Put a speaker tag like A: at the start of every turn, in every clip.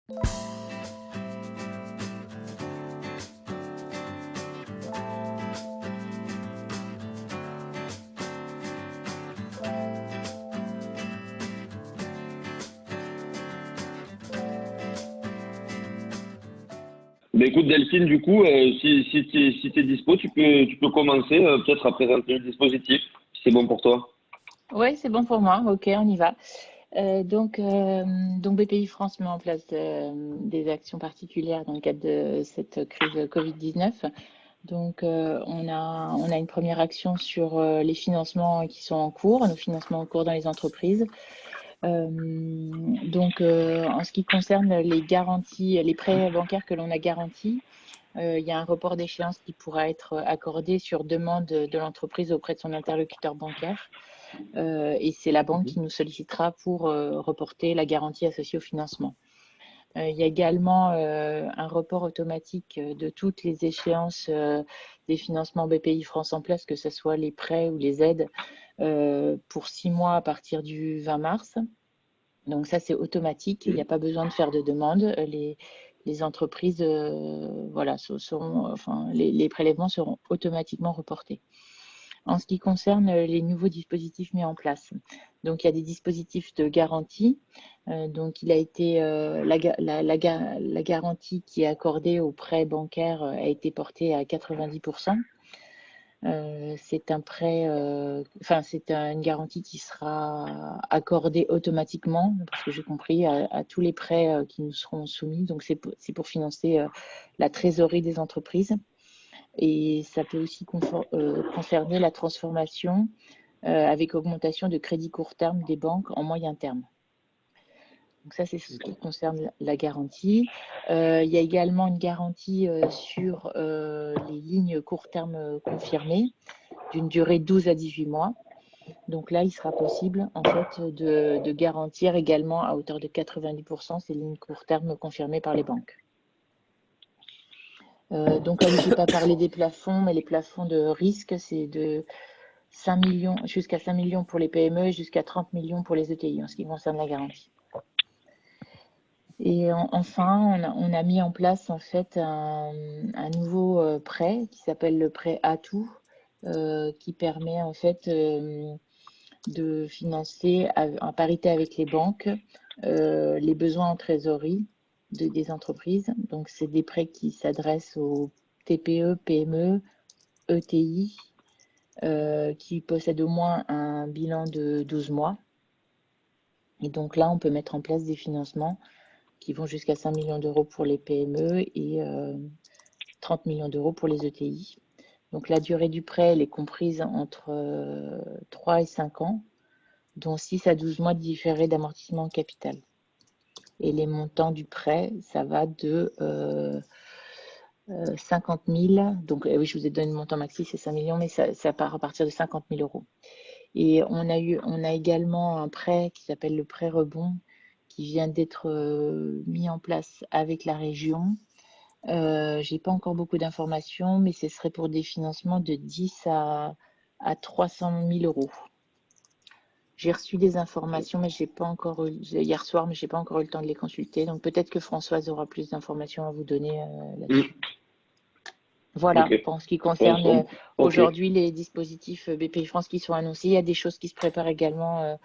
A: Ben écoute Delphine, du coup, si tu es dispo, tu peux commencer peut-être à présenter le dispositif, si c'est bon pour toi.
B: Oui, c'est bon pour moi. Ok, on y va. Donc BPI France met en place des actions particulières dans le cadre de cette crise Covid-19. Donc, on a une première action sur les financements qui sont en cours, nos financements en cours dans les entreprises. En ce qui concerne les garanties, les prêts bancaires que l'on a garantis, il y a un report d'échéance qui pourra être accordé sur demande de l'entreprise auprès de son interlocuteur bancaire. Et c'est la banque qui nous sollicitera pour reporter la garantie associée au financement. Il y a également un report automatique de toutes les échéances des financements BPI France en place, que ce soit les prêts ou les aides, pour 6 mois à partir du 20 mars. Donc ça, c'est automatique, il n'y a pas besoin de faire de demande. Les entreprises, les prélèvements seront automatiquement reportés. En ce qui concerne les nouveaux dispositifs mis en place, donc il y a des dispositifs de garantie. Donc il a été la garantie qui est accordée aux prêts bancaires a été portée à 90%. C'est un prêt, c'est une garantie qui sera accordée automatiquement, parce que j'ai compris, à tous les prêts qui nous seront soumis. Donc c'est pour financer la trésorerie des entreprises. Et ça peut aussi concerner la transformation avec augmentation de crédit court terme des banques en moyen terme. Donc ça, c'est ce qui concerne la garantie. Il y a également une garantie sur les lignes court terme confirmées d'une durée de 12 à 18 mois. Donc là, il sera possible en fait de garantir également à hauteur de 90% ces lignes court terme confirmées par les banques. Donc là, je n'ai pas parlé des plafonds, mais les plafonds de risque, c'est de 5 millions, jusqu'à 5 millions pour les PME et jusqu'à 30 millions pour les ETI en ce qui concerne la garantie. Et enfin, on a mis en place en fait un nouveau prêt qui s'appelle le prêt Atout, qui permet en fait de financer en parité avec les banques les besoins en trésorerie des entreprises. Donc, c'est des prêts qui s'adressent aux TPE, PME, ETI, qui possèdent au moins un bilan de 12 mois. Et donc là, on peut mettre en place des financements qui vont jusqu'à 5 millions d'euros pour les PME et 30 millions d'euros pour les ETI. Donc la durée du prêt, elle est comprise entre 3 et 5 ans, dont 6 à 12 mois de différé d'amortissement en capital. Et les montants du prêt, ça va de 50 000. Donc oui, je vous ai donné le montant maxi, c'est 5 millions, mais ça part à partir de 50 000 euros. Et on a également un prêt qui s'appelle le prêt rebond, qui vient d'être mis en place avec la région. Je n'ai pas encore beaucoup d'informations, mais ce serait pour des financements de 10 à 300 000 euros. J'ai reçu des informations, mais j'ai pas encore hier soir, mais je n'ai pas encore eu le temps de les consulter. Donc peut-être que Françoise aura plus d'informations à vous donner là-dessus. Voilà, pour ce qui concerne aujourd'hui les dispositifs BPI France qui sont annoncés. Il y a des choses qui se préparent également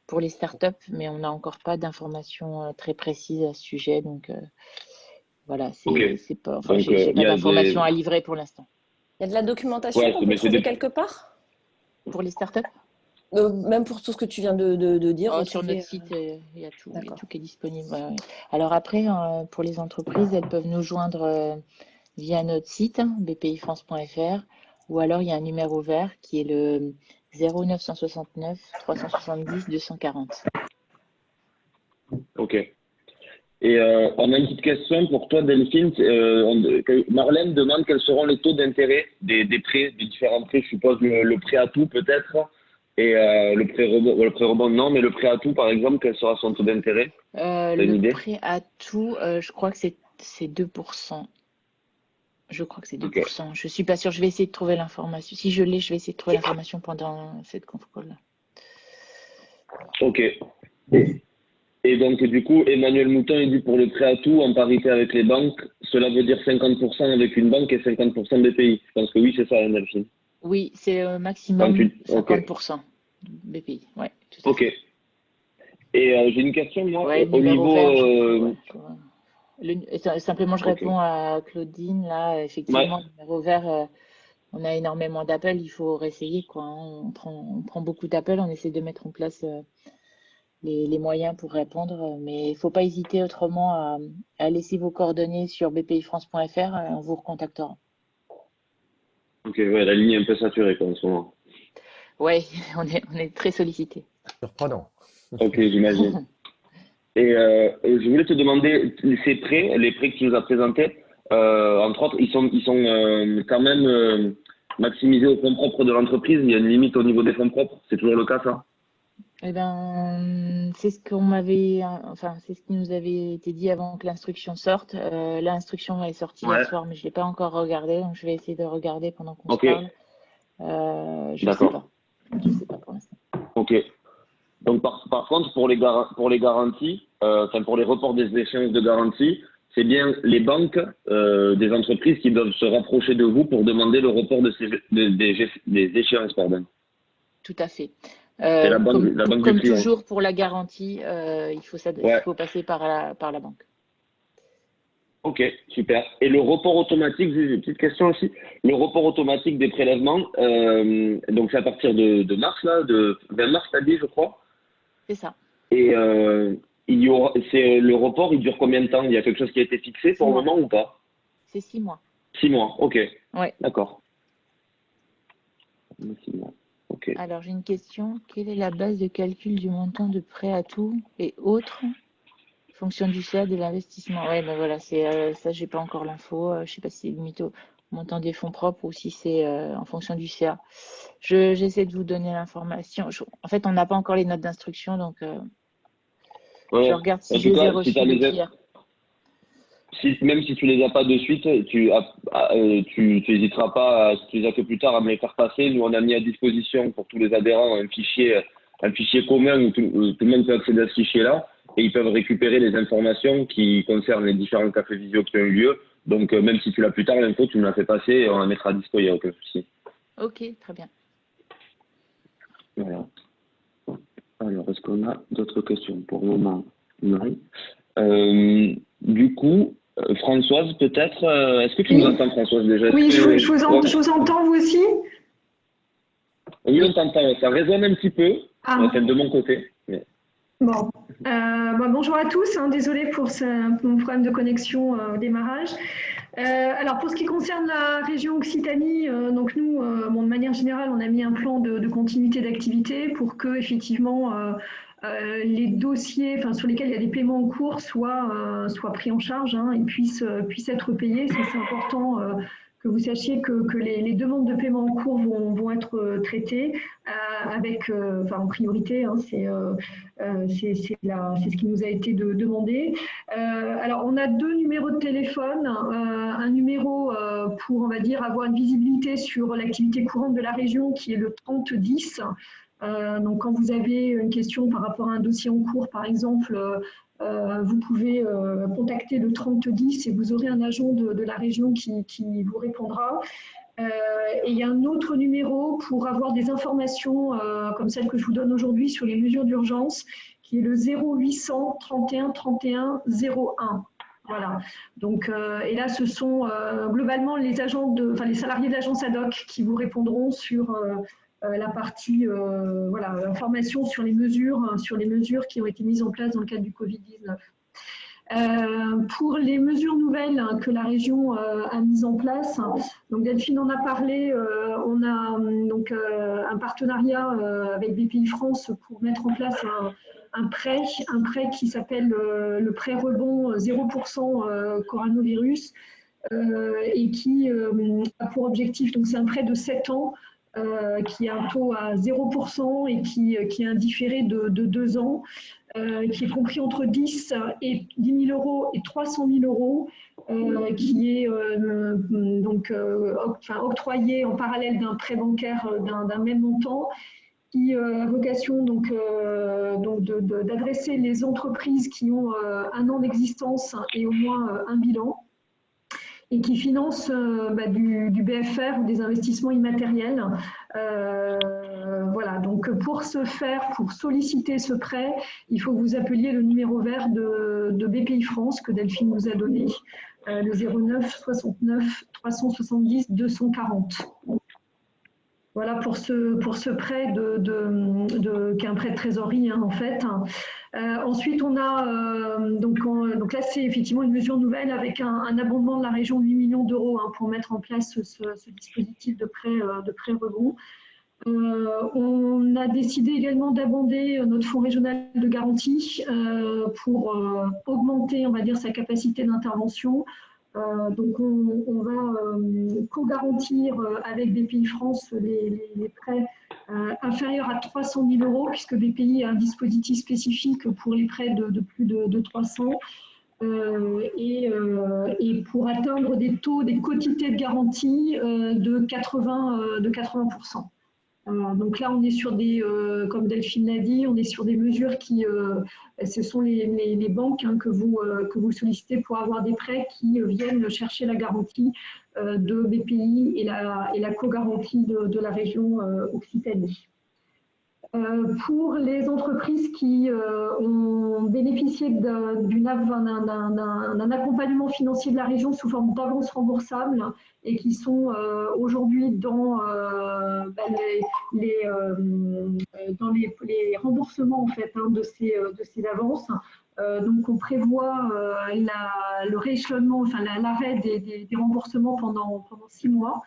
B: pour les startups, mais on n'a encore pas d'informations très précises à ce sujet. Donc voilà, c'est pas, enfin, j'ai pas d'informations à livrer pour l'instant.
C: Il y a de la documentation qu'on peut trouver quelque part
B: pour les startups?
C: Même pour tout ce que tu viens de dire.
B: Sur notre site, il y a tout qui est disponible. Ouais. Alors après, pour les entreprises, elles peuvent nous joindre via notre site bpifrance.fr, ou alors il y a un numéro vert qui est le 0969 370 240.
A: Ok. Et on a une petite question pour toi, Delphine. Marlène demande quels seront les taux d'intérêt des prêts, des différents prêts. Je suppose le prêt à tout peut-être, et le prêt rebond non, mais le prêt à tout par exemple, quel sera son taux d'intérêt?
B: Le prêt à tout, je crois que c'est 2%. Je crois que c'est 2%. Okay. Je ne suis pas sûre. Je vais essayer de trouver l'information. Si je l'ai, je vais essayer de trouver l'information pendant cette conf call.
A: Ok. Et donc, du coup, Emmanuel Mouton, il dit pour le prêt à tout, en parité avec les banques, cela veut dire 50% avec une banque et 50% des pays. Je pense que oui, c'est ça, Delphine.
B: Oui, c'est maximum 50% BPI. Ouais, tout à fait.
A: Ok. Et j'ai une question, moi,
B: ouais,
A: au niveau…
B: simplement, je réponds à Claudine. Là, effectivement, le numéro vert, on a énormément d'appels, il faut réessayer, quoi. On prend beaucoup d'appels, on essaie de mettre en place les moyens pour répondre, mais il ne faut pas hésiter autrement à laisser vos coordonnées sur bpifrance.fr, on vous recontactera.
A: Ok, ouais, la ligne est un peu saturée en ce moment.
B: Oui, on est très sollicité.
D: Surprenant.
A: Ok, j'imagine. Et je voulais te demander, ces prêts, les prêts que tu nous as présentés, entre autres, ils sont quand même maximisés aux fonds propres de l'entreprise. Il y a une limite au niveau des fonds propres. C'est toujours le cas, ça?
B: Eh ben, c'est ce c'est ce qui nous avait été dit avant que l'instruction sorte. L'instruction est sortie hier soir, mais je l'ai pas encore regardée, donc je vais essayer de regarder pendant qu'on se parle. Je sais pas pour l'instant. Ok.
A: Donc par contre, pour les garanties, pour les reports des échéances de garantie, c'est bien les banques des entreprises qui doivent se rapprocher de vous pour demander le report des échéances, pardon.
B: Tout à fait.
A: C'est la banque
B: comme
A: du client.
B: toujours pour la garantie, il faut passer par la banque.
A: Ok, super. Et le report automatique, j'ai une petite question aussi. Le report automatique des prélèvements, donc c'est à partir de mars, là, de 20 mars, t'as dit, je crois.
B: C'est ça.
A: Et le report, il dure combien de temps? Il y a quelque chose qui a été fixé pour le moment ou pas?
B: C'est 6 mois.
A: 6 mois, ok.
B: Ouais.
A: D'accord. 6 mois, ok.
B: Alors, j'ai une question. Quelle est la base de calcul du montant de prêt à tout et autres fonction du CA de l'investissement? Oui, ben voilà, ça, j'ai pas encore l'info. Je sais pas si c'est limité au montant des fonds propres ou si c'est en fonction du CA. J'essaie de vous donner l'information. En fait, on n'a pas encore les notes d'instruction, donc je regarde si je les ai reçues depuis hier.
A: Même si tu les as pas de suite, tu n'hésiteras pas, si tu les as que plus tard, à me les faire passer. Nous, on a mis à disposition pour tous les adhérents un fichier commun où tout le monde peut accéder à ce fichier-là et ils peuvent récupérer les informations qui concernent les différents cafés visio qui ont eu lieu. Donc, même si tu l'as plus tard, l'info, tu me la fais passer et on la mettra à dispo, il n'y a aucun souci.
B: Ok, très bien.
A: Voilà. Alors, est-ce qu'on a d'autres questions? Pour le moment, non. Du coup, Françoise, peut-être, est-ce que tu nous entends, Françoise, déjà?
E: Oui, je vous entends, vous aussi?
A: Oui, on t'entend, ça résonne un petit peu, de mon côté. Mais…
E: Bon. Bonjour à tous, désolé pour mon problème de connexion au démarrage. Alors, pour ce qui concerne la région Occitanie, donc nous, de manière générale, on a mis un plan de continuité d'activité pour que, effectivement, les dossiers sur lesquels il y a des paiements en cours soient pris en charge et puissent être payés. Ça, c'est important que vous sachiez que les demandes de paiement en cours vont être traitées en priorité. C'est ce qui nous a été demandé. Alors, on a 2 numéros de téléphone. Un numéro pour, on va dire, avoir une visibilité sur l'activité courante de la région qui est le 3010. Donc, quand vous avez une question par rapport à un dossier en cours, par exemple, vous pouvez contacter le 3010 et vous aurez un agent de la région qui vous répondra. Et il y a un autre numéro pour avoir des informations comme celle que je vous donne aujourd'hui sur les mesures d'urgence, qui est le 0800 31 31 01. Voilà. Donc, et là, ce sont globalement les salariés de l'agence ad hoc qui vous répondront sur la partie information sur les mesures qui ont été mises en place dans le cadre du Covid-19. Pour les mesures nouvelles que la région a mises en place, donc Delphine en a parlé, on a un partenariat avec BPIFrance pour mettre en place un prêt qui s'appelle le prêt rebond 0% coronavirus et qui a pour objectif, donc c'est un prêt de 7 ans qui a un taux à 0% et qui est un différé de 2 ans. Qui est compris entre 10 000 euros et 300 000 euros, qui est octroyé en parallèle d'un prêt bancaire d'un même montant qui a vocation d'adresser les entreprises qui ont 1 an d'existence et au moins un bilan, et qui finance du BFR ou des investissements immatériels. Voilà, donc pour solliciter ce prêt, il faut que vous appeliez le numéro vert de BPI France que Delphine vous a donné, le 09 69 370 240. Voilà pour ce prêt qui est un prêt de trésorerie en fait. Ensuite, on a donc là c'est effectivement une mesure nouvelle avec un abondement de la région de 8 millions d'euros pour mettre en place ce dispositif de prêt rebond. On a décidé également d'abonder notre fonds régional de garantie pour augmenter, on va dire, sa capacité d'intervention. Donc on va co-garantir avec BPI France les prêts inférieurs à 300 000 euros, puisque BPI a un dispositif spécifique pour les prêts de plus de 300 et pour atteindre des taux, des quotités de garantie de 80%. Donc là, on est sur comme Delphine l'a dit, on est sur des mesures qui, ce sont les banques que vous sollicitez pour avoir des prêts qui viennent chercher la garantie de BPI et la co-garantie de la région Occitanie. Pour les entreprises qui ont bénéficié d'un accompagnement financier de la région sous forme d'avance remboursable et qui sont aujourd'hui dans les remboursements en fait, de ces avances. Donc on prévoit le rééchelonnement, enfin l'arrêt des remboursements pendant 6 mois.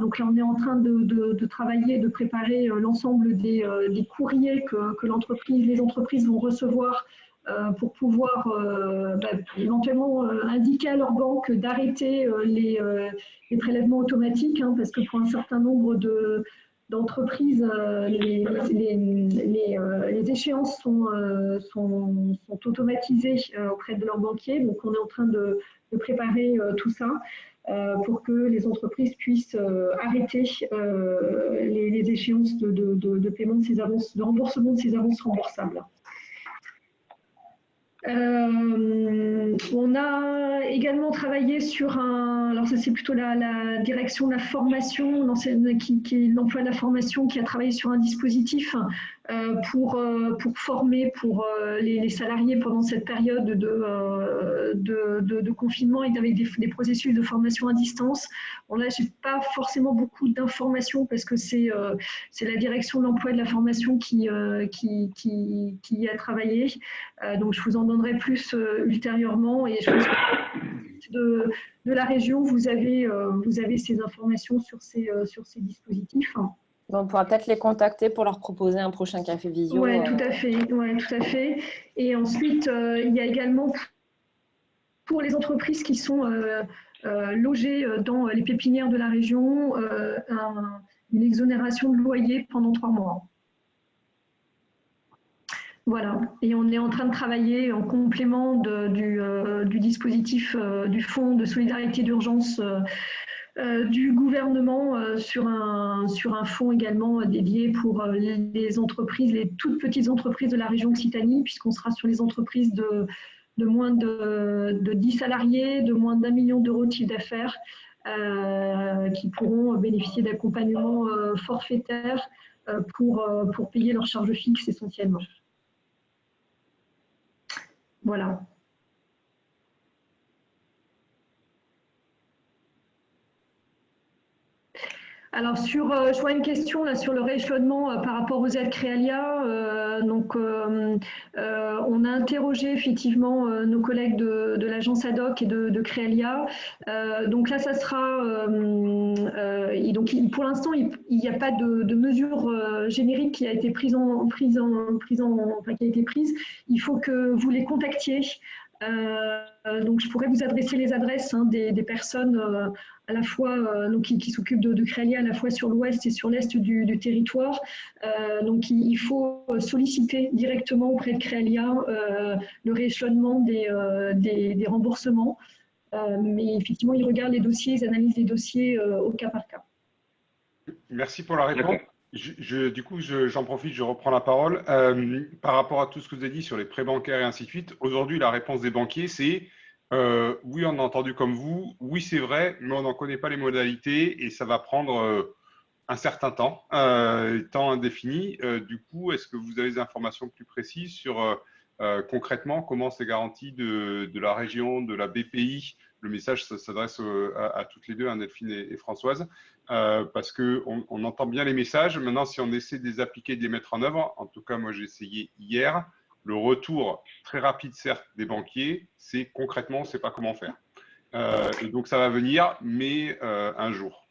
E: Donc là, on est en train de travailler, de préparer l'ensemble des courriers que les entreprises vont recevoir pour pouvoir éventuellement indiquer à leur banque d'arrêter les prélèvements automatiques, parce que pour un certain nombre d'entreprises, les échéances sont automatisées auprès de leurs banquiers. Donc on est en train de préparer tout ça. Pour que les entreprises puissent arrêter les échéances de paiement de ces avances, de remboursement de ces avances remboursables. On a également travaillé sur alors ça c'est plutôt la direction de la formation, qui est l'emploi de la formation, qui a travaillé sur un dispositif pour former les salariés pendant cette période de confinement et avec des processus de formation à distance. Bon, là, je n'ai pas forcément beaucoup d'informations parce que c'est la direction de l'emploi et de la formation qui a travaillé. Donc, je vous en donnerai plus ultérieurement et je pense que de la région, vous avez ces informations sur ces dispositifs.
C: On pourra peut-être les contacter pour leur proposer un prochain café visio.
E: Oui, tout à fait. Et ensuite, il y a également pour les entreprises qui sont logées dans les pépinières de la région, une exonération de loyer pendant 3 mois. Voilà, et on est en train de travailler en complément du dispositif du Fonds de solidarité d'urgence du gouvernement sur un fonds également dédié pour les entreprises, les toutes petites entreprises de la région Occitanie, puisqu'on sera sur les entreprises de moins de 10 salariés, de moins d'1 million d'euros de chiffre d'affaires, qui pourront bénéficier d'accompagnement forfaitaire pour payer leurs charges fixes essentiellement. Voilà. Alors, je vois une question là sur le rééchelonnement par rapport aux aides Créalia. On a interrogé effectivement nos collègues de l'agence ad hoc et de Créalia. Donc là, ça sera. Pour l'instant, il n'y a pas de mesure générique qui a été prise. Il faut que vous les contactiez. Donc, je pourrais vous adresser les adresses des personnes à la fois qui s'occupent de Créalia à la fois sur l'ouest et sur l'est du territoire. Donc, il faut solliciter directement auprès de Créalia le rééchelonnement des remboursements. Mais effectivement, ils regardent les dossiers, ils analysent les dossiers au cas par cas.
D: Merci pour la réponse. Du coup, j'en profite, je reprends la parole. Par rapport à tout ce que vous avez dit sur les prêts bancaires et ainsi de suite, aujourd'hui, la réponse des banquiers, c'est oui, on a entendu comme vous, oui, c'est vrai, mais on n'en connaît pas les modalités et ça va prendre un certain temps, temps indéfini. Du coup, est-ce que vous avez des informations plus précises sur concrètement comment ces garanties de la région, de la BPI, le message s'adresse à toutes les deux, hein, Delphine et Françoise, parce qu'on entend bien les messages. Maintenant, si on essaie de les appliquer, de les mettre en œuvre, en tout cas, moi, j'ai essayé hier, le retour très rapide, certes, des banquiers, c'est concrètement, on ne sait pas comment faire. Et donc, ça va venir, mais un jour.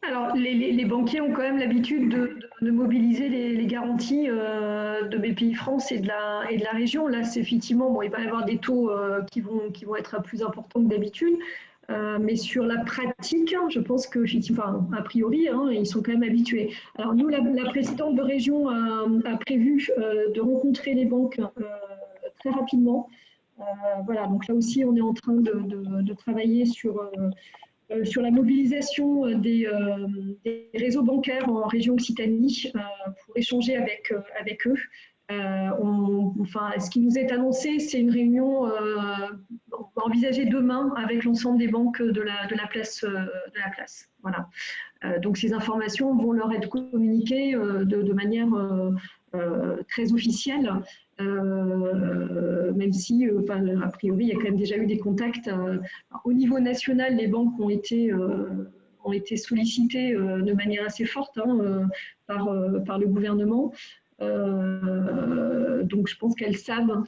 E: Alors, les banquiers ont quand même l'habitude de mobiliser les garanties de BPI France et de la région. Là, c'est effectivement, bon, il va y avoir des taux qui vont être plus importants que d'habitude. Mais sur la pratique, je pense que, enfin, a priori, hein, ils sont quand même habitués. Alors nous, la présidente de région a prévu de rencontrer les banques très rapidement. Voilà, donc là aussi, on est en train de travailler sur la mobilisation des réseaux bancaires en région Occitanie pour échanger avec eux. Ce qui nous est annoncé, c'est une réunion on va envisager demain avec l'ensemble des banques de la place. Voilà. Donc ces informations vont leur être communiquées de manière très officielle, même si, a priori, il y a quand même déjà eu des contacts. Au niveau national, les banques ont été sollicitées de manière assez forte par le gouvernement. Donc je pense qu'elles savent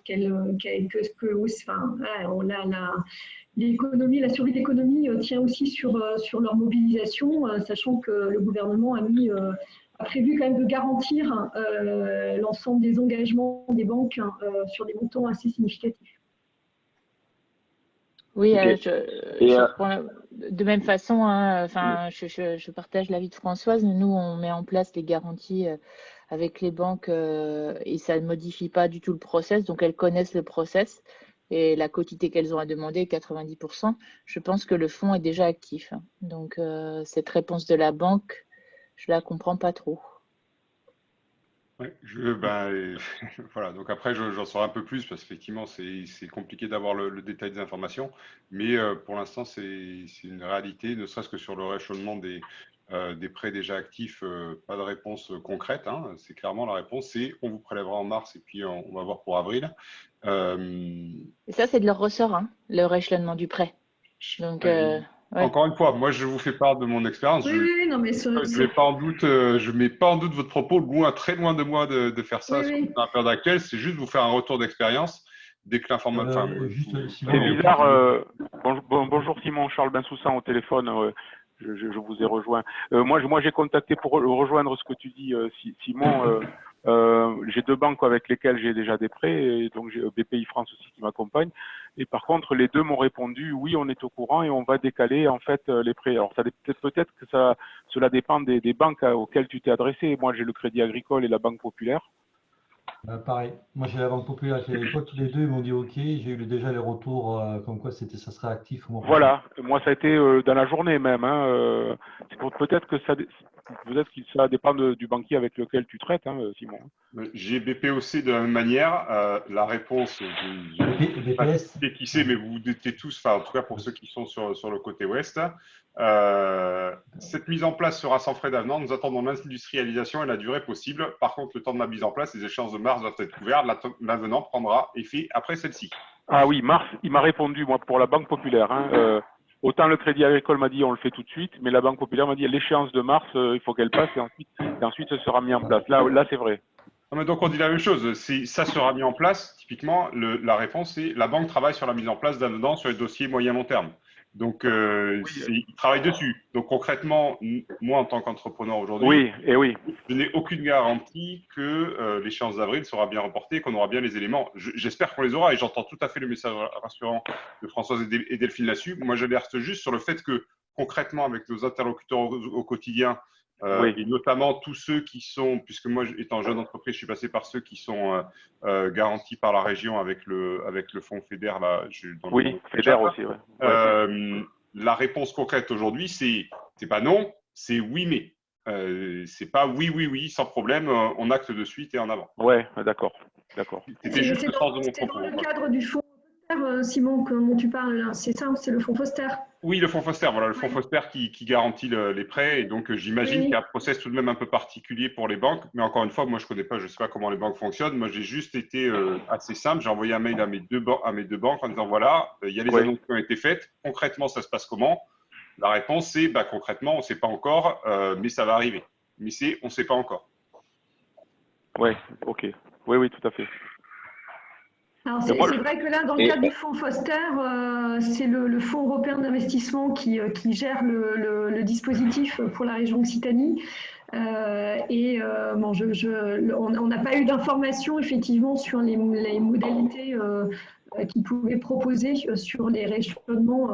E: l'économie, la survie de l'économie tient aussi sur leur mobilisation, sachant que le gouvernement a prévu quand même de garantir l'ensemble des engagements des banques sur des montants assez significatifs.
B: Oui,
A: Ok.
B: je reprends de même façon, hein, je partage l'avis de Françoise. Nous, on met en place les garanties avec les banques et ça ne modifie pas du tout le process. Donc, elles connaissent le process et la quotité qu'elles ont à demander, 90%. Je pense que le fonds est déjà actif. Donc, cette réponse de la banque, je la comprends pas trop.
D: Ouais, voilà. Donc après, j'en saurai un peu plus parce qu'effectivement, c'est compliqué d'avoir le détail des informations. Mais pour l'instant, c'est une réalité, ne serait-ce que sur le rééchelonnement des prêts déjà actifs, pas de réponse concrète, hein. C'est clairement la réponse, c'est on vous prélèvera en mars et puis on va voir pour avril.
B: Et ça, c'est de leur ressort, hein, le rééchelonnement du prêt. Donc, ouais.
D: Encore une fois, moi je vous fais part de mon expérience.
E: Oui, non, mais
D: je mets pas en doute, votre propos, loin, très loin de moi de faire ça sur la période actuelle. C'est juste vous faire un retour d'expérience dès que l'information.
F: C'est bizarre. Bonjour Simon, Charles Bensoussan au téléphone. Je vous ai rejoint. Moi, j'ai contacté pour rejoindre ce que tu dis, Simon. J'ai deux banques avec lesquelles j'ai déjà des prêts, et donc j'ai BPI France aussi qui m'accompagne. Et par contre, les deux m'ont répondu oui, on est au courant et on va décaler en fait les prêts. Alors peut-être que cela dépend des banques auxquelles tu t'es adressé. Moi, j'ai le Crédit Agricole et la Banque Populaire.
G: Pareil, moi j'ai la Banque Populaire et l'école, tous les deux ils m'ont dit ok, j'ai eu déjà les retours comme quoi ça serait actif.
F: Voilà, moi ça a été dans la journée même. Hein, peut-être que ça dépend du banquier avec lequel tu traites, hein, Simon.
D: J'ai BPOC de la même manière. La réponse, je ne sais pas qui c'est, mais vous vous doutez tous, en tout cas pour ceux qui sont sur le côté ouest. Cette mise en place sera sans frais d'avenant. Nous attendons l'industrialisation et la durée possible. Par contre, le temps de ma mise en place, les échéances de mars doivent être couvertes. L'avenant prendra effet après celle-ci.
F: Ah oui, mars, il m'a répondu, moi, pour la Banque Populaire. Hein, autant le Crédit Agricole m'a dit on le fait tout de suite, mais la Banque Populaire m'a dit l'échéance de mars, il faut qu'elle passe et ensuite ce sera mis en place. Là c'est vrai.
D: Non, mais donc on dit la même chose. Ça sera mis en place. Typiquement, la réponse c'est la banque travaille sur la mise en place d'avenants sur les dossiers moyen-long terme. Donc, ils travaillent dessus. Donc, concrètement, moi, en tant qu'entrepreneur aujourd'hui, je n'ai aucune garantie que l'échéance d'avril sera bien reportée, qu'on aura bien les éléments. J'espère qu'on les aura et j'entends tout à fait le message rassurant de Françoise et Delphine là-dessus. Moi, j'alerte juste sur le fait que, concrètement, avec nos interlocuteurs au quotidien, et notamment tous ceux qui sont, puisque moi, étant jeune entreprise, je suis passé par ceux qui sont garantis par la région avec le fonds FEDER. Là,
F: FEDER aussi.
D: La réponse concrète aujourd'hui, c'est pas non, c'est oui mais. C'est pas oui, oui, oui, sans problème, on acte de suite et en avant.
F: Ouais, d'accord.
D: C'était juste le sens de mon
E: C'est
D: propos.
E: dans le cadre du fonds Foster, Simon, dont tu parles, là. C'est ça, c'est le fonds Foster.
D: Oui, le fonds Foster, voilà, le fonds Foster qui garantit les prêts. Et donc, j'imagine qu'il y a un process tout de même un peu particulier pour les banques. Mais encore une fois, moi, je connais pas, je sais pas comment les banques fonctionnent. Moi, j'ai juste été assez simple. J'ai envoyé un mail à mes deux banques en disant, voilà, il y a les annonces qui ont été faites. Concrètement, ça se passe comment? La réponse, c'est, concrètement, on ne sait pas encore, mais ça va arriver. Mais on ne sait pas encore.
F: Oui, ok. Oui, tout à fait.
E: Alors, c'est vrai que là, dans le cadre du fonds Foster, c'est le Fonds européen d'investissement qui gère le dispositif pour la région Occitanie. On n'a pas eu d'informations effectivement sur les modalités qu'ils pouvaient proposer sur les rééchelonnements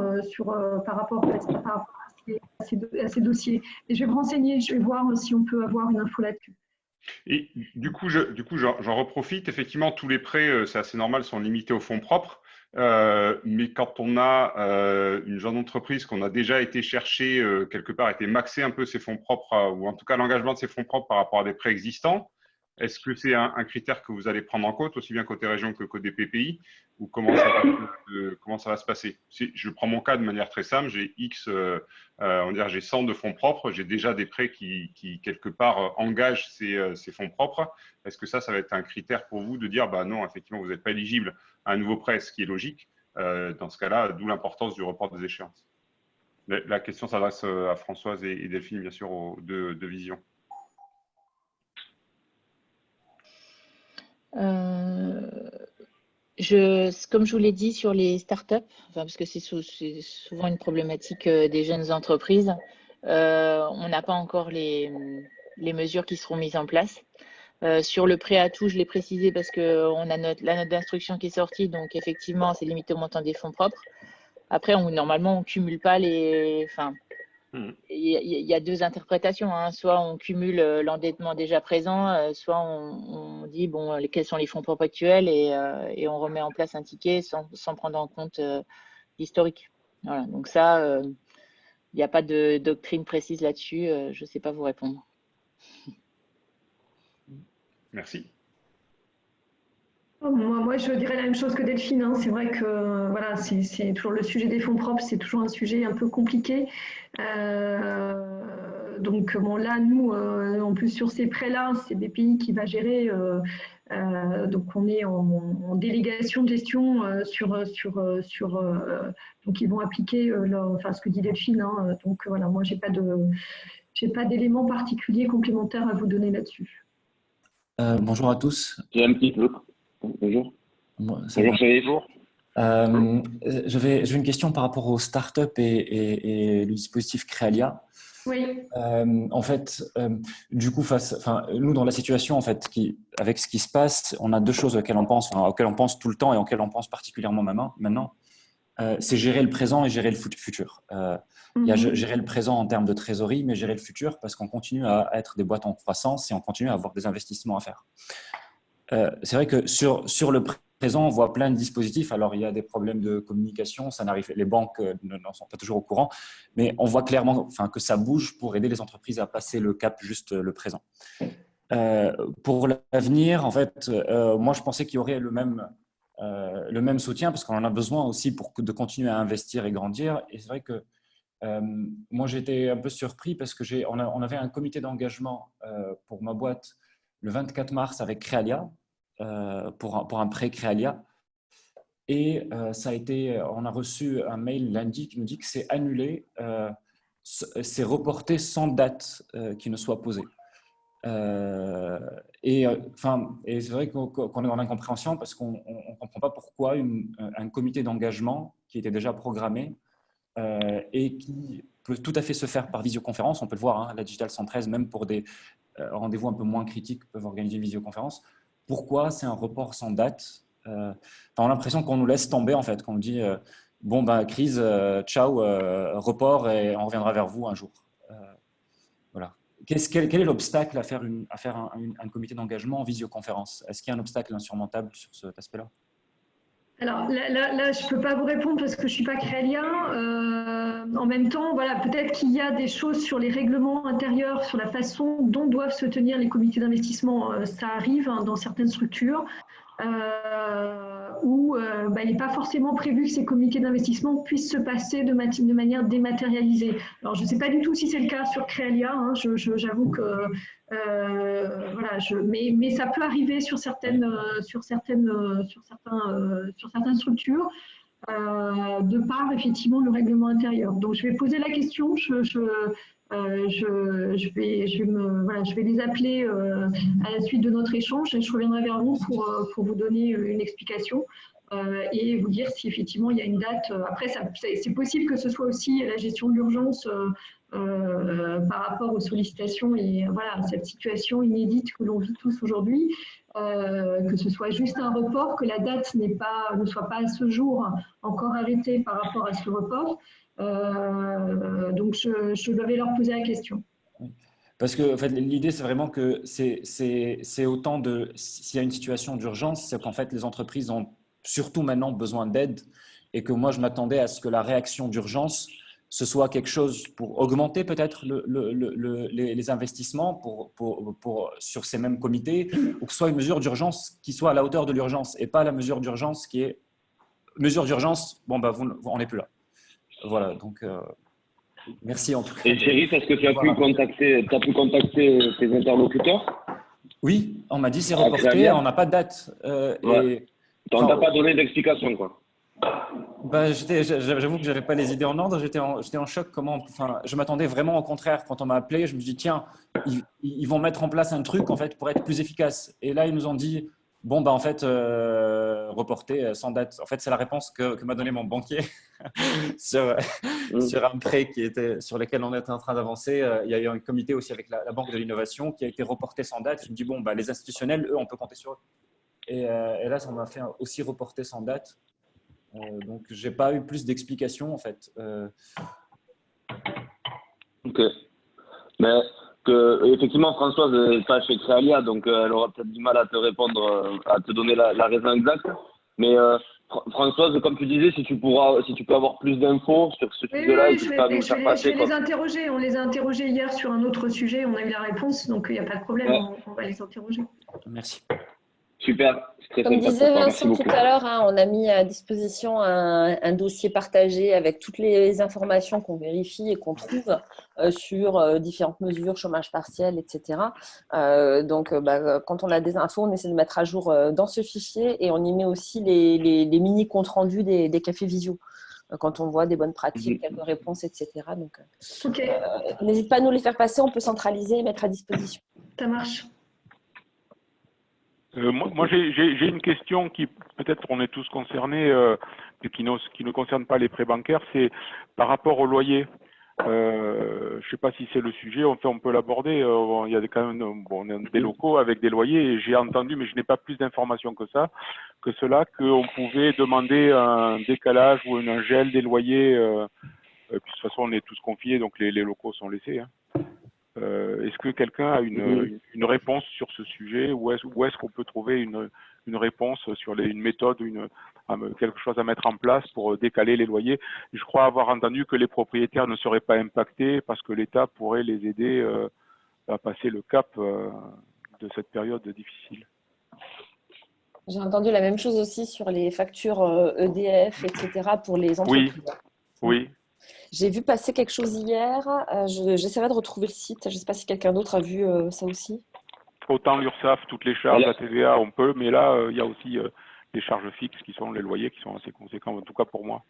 E: par rapport à ces dossiers. Et je vais me renseigner, je vais voir si on peut avoir une info là-dessus.
D: Et du coup, j'en reprofite. Effectivement, tous les prêts, c'est assez normal, sont limités aux fonds propres. Mais quand on a une jeune entreprise qu'on a déjà été chercher quelque part, été maxer un peu ses fonds propres, ou en tout cas l'engagement de ses fonds propres par rapport à des prêts existants, est-ce que c'est un critère que vous allez prendre en compte, aussi bien côté région que côté PPI, ou comment ça va se passer? Je prends mon cas de manière très simple, j'ai j'ai 100 de fonds propres, j'ai déjà des prêts qui quelque part engagent ces fonds propres. Est-ce que ça va être un critère pour vous de dire, non, effectivement, vous n'êtes pas éligible à un nouveau prêt, ce qui est logique. Dans ce cas-là, d'où l'importance du report des échéances. La question s'adresse à Françoise et Delphine, bien sûr, aux deux visions.
B: Comme je vous l'ai dit sur les startups, parce que c'est souvent une problématique des jeunes entreprises, on n'a pas encore les mesures qui seront mises en place. Sur le prêt à tout, je l'ai précisé parce qu'on a la note d'instruction qui est sortie, donc effectivement, c'est limité au montant des fonds propres. Après, normalement, on ne cumule pas les… Enfin, il y a deux interprétations. Hein. Soit on cumule l'endettement déjà présent, soit on dit quels sont les fonds propres actuels et on remet en place un ticket sans prendre en compte l'historique. Voilà. Donc ça, il n'y a pas de doctrine précise là-dessus. Je ne sais pas vous répondre.
D: Merci.
E: Moi, je dirais la même chose que Delphine. Hein. C'est vrai que voilà, c'est toujours le sujet des fonds propres, c'est toujours un sujet un peu compliqué. Donc là, nous, en plus sur ces prêts-là, c'est BPI qui va gérer. Donc on est en délégation de gestion donc ils vont appliquer ce que dit Delphine. Hein. Donc voilà, moi j'ai pas d'éléments particuliers complémentaires à vous donner là-dessus.
H: Bonjour à tous.
A: J'ai un petit peu. Bonjour.
H: Bonjour
A: Chérif.
H: J'avais une question par rapport aux startups et le dispositif Créalia.
E: Oui.
H: En fait, du coup, nous dans la situation, en fait, avec ce qui se passe, on a deux choses auxquelles on pense tout le temps et auxquelles on pense particulièrement maintenant. C'est gérer le présent et gérer le futur. Il y a gérer le présent en termes de trésorerie, mais gérer le futur parce qu'on continue à être des boîtes en croissance et on continue à avoir des investissements à faire. C'est vrai que sur le présent, on voit plein de dispositifs. Alors, il y a des problèmes de communication, les banques n'en sont pas toujours au courant, mais on voit clairement que ça bouge pour aider les entreprises à passer le cap juste le présent. Pour l'avenir, en fait, moi, je pensais qu'il y aurait le même soutien parce qu'on en a besoin aussi de continuer à investir et grandir. Et c'est vrai que moi, j'étais un peu surpris parce qu'on avait un comité d'engagement pour ma boîte le 24 mars avec Créalia, pour un prêt Créalia. Et on a reçu un mail lundi qui nous dit que c'est annulé, c'est reporté sans date qui ne soit posée. Et c'est vrai qu'on est dans l'incompréhension parce qu'on ne comprend pas pourquoi un comité d'engagement qui était déjà programmé et qui peut tout à fait se faire par visioconférence, on peut le voir, hein, la Digital 113, même pour des rendez-vous un peu moins critiques, peuvent organiser une visioconférence. Pourquoi c'est un report sans date? On a l'impression qu'on nous laisse tomber, en fait, qu'on nous dit crise, ciao, report et on reviendra vers vous un jour. Voilà. Quel est l'obstacle à faire un comité d'engagement en visioconférence? Est-ce qu'il y a un obstacle insurmontable sur cet aspect-là?
E: Alors là, je ne peux pas vous répondre parce que je ne suis pas Créalia. En même temps, voilà, peut-être qu'il y a des choses sur les règlements intérieurs, sur la façon dont doivent se tenir les comités d'investissement. Ça arrive dans certaines structures où il n'est pas forcément prévu que ces comités d'investissement puissent se passer de manière dématérialisée. Alors, je ne sais pas du tout si c'est le cas sur Créalia. Hein, j'avoue que voilà, mais ça peut arriver sur certaines structures de par effectivement le règlement intérieur. Donc je vais poser la question. Je vais les appeler à la suite de notre échange et je reviendrai vers vous pour vous donner une explication. Et vous dire si effectivement il y a une date. Après, c'est possible que ce soit aussi la gestion de l'urgence par rapport aux sollicitations et voilà, cette situation inédite que l'on vit tous aujourd'hui, que ce soit juste un report, que la date ne soit pas à ce jour encore arrêtée par rapport à ce report. Donc, je devais leur poser la question.
H: Parce que en fait, l'idée, c'est vraiment que c'est autant de… S'il y a une situation d'urgence, c'est qu'en fait, les entreprises ont surtout maintenant besoin d'aide et que moi, je m'attendais à ce que la réaction d'urgence, ce soit quelque chose pour augmenter peut-être les investissements sur ces mêmes comités ou que ce soit une mesure d'urgence qui soit à la hauteur de l'urgence et pas la mesure d'urgence qui est… Mesure d'urgence, bon, on n'est plus là. Voilà, donc… merci en tout cas.
A: Et Chérif, est-ce que tu as pu contacter tes interlocuteurs?
H: Oui, on m'a dit c'est reporté, on n'a pas de date.
A: Ouais. On t'a pas donné d'explication, quoi.
H: J'avoue que j'avais pas les idées en ordre, j'étais en choc. Je m'attendais vraiment au contraire. Quand on m'a appelé, je me suis dit tiens, ils vont mettre en place un truc en fait pour être plus efficace. Et là, ils nous ont dit bon en fait reporter sans date. En fait, c'est la réponse que m'a donné mon banquier sur un prêt sur lequel on était en train d'avancer. Il y a eu un comité aussi avec la Banque de l'Innovation qui a été reporté sans date. Je me dis bon les institutionnels, eux, on peut compter sur eux. Et là, ça m'a fait aussi reporter sans date. Donc, je n'ai pas eu plus d'explications, en fait.
A: Ok. Mais effectivement, Françoise n'est pas chez Créalia, donc elle aura peut-être du mal à te répondre, à te donner la raison exacte. Mais Françoise, comme tu disais, si tu peux avoir plus d'infos sur ce sujet-là,
E: oui, je vais les interroger. On les a interrogés hier sur un autre sujet, on a eu la réponse, donc il n'y a pas de problème, ouais. On va les interroger.
H: Merci.
A: Super.
C: Comme disait Vincent tout à l'heure, on a mis à disposition un dossier partagé avec toutes les informations qu'on vérifie et qu'on trouve sur différentes mesures, chômage partiel, etc. Donc, quand on a des infos, on essaie de mettre à jour dans ce fichier et on y met aussi les mini comptes rendus des cafés visio quand on voit des bonnes pratiques, quelques réponses, etc. Donc, n'hésite pas à nous les faire passer, on peut centraliser et mettre à disposition.
E: Ça marche.
F: Moi j'ai une question qui, peut-être on est tous concernés, mais qui ne concerne pas les prêts bancaires, c'est par rapport au loyer. Je ne sais pas si c'est le sujet, on peut l'aborder. Il y a quand même des locaux avec des loyers et j'ai entendu, mais je n'ai pas plus d'informations que cela, qu'on pouvait demander un décalage ou un gel des loyers. Puis de toute façon, on est tous confiés, donc les locaux sont laissés. Hein. Est-ce que quelqu'un a une réponse sur ce sujet ou est-ce qu'on peut trouver une réponse sur une méthode, quelque chose à mettre en place pour décaler les loyers? Je crois avoir entendu que les propriétaires ne seraient pas impactés parce que l'État pourrait les aider à passer le cap de cette période difficile.
C: J'ai entendu la même chose aussi sur les factures EDF, etc. pour les entreprises.
F: Oui.
C: J'ai vu passer quelque chose hier. J'essaierai de retrouver le site. Je ne sais pas si quelqu'un d'autre a vu ça aussi.
F: Autant l'URSSAF, toutes les charges, la TVA, on peut. Mais là, il y a aussi les charges fixes qui sont les loyers qui sont assez conséquents, en tout cas pour moi.